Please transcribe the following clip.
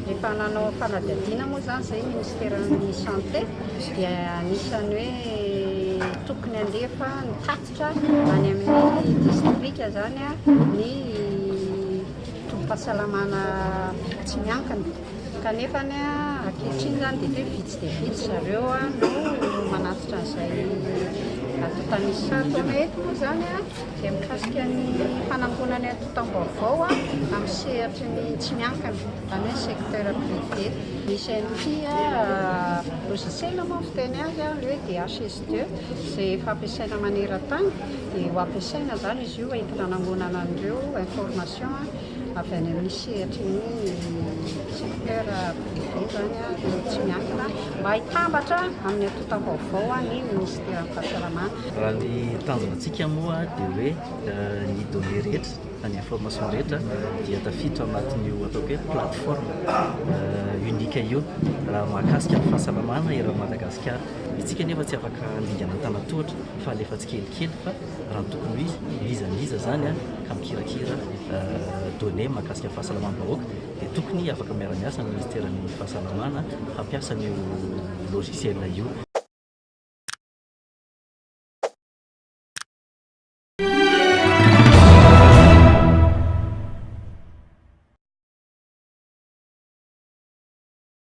Rehefa nanao fanadihadiana moa zany izay ministèren'ny santé dia anisany hoe tokony handefa ny tatitra any amin'ny distrika zany a ny tombom-pahasalamana tsy miankina. Kanefa ankehitriny zany dia vitsy dia vitsy zareo no manatitra an'izay atotanisa. Ataony eto moa zany dia mikasika ny fanangonana ny atotam-baovao amin'ny sehatry ny tsy miankina, izany hoe secteur privé. Misy an'ity logiciel moa fiteny azy hoe dia HS2 izay efa ampiasaina maneran-tany dia ho ampiasaina zany izy io entina hanangonana an'ireo information avy any amin'ny sehatry ny secteur privé zany dia tsy miankina mba hitambatra amin'ny atotam-baovao ny ministèren'ny fahasalamana. Raha ny tanjonantsika moa dia hoe ny données rehetra ny information rehetra dia tafiditra anatin'io ataoko hoe plateforme unika io raha mahakasika ny fahasalamana eran'ny Madagasikara. Itsika nefa tsy afaka handingana tanatohatra fa alefa tsy kelikely fa raha ny tokony hoe izaniza zany ka mikirakira données mahakasika ny fahasalaman-bahoaka dia tokony afaka miara-miasa ny ministèren'ny fahasalamana hampiasa an'io logiciel io.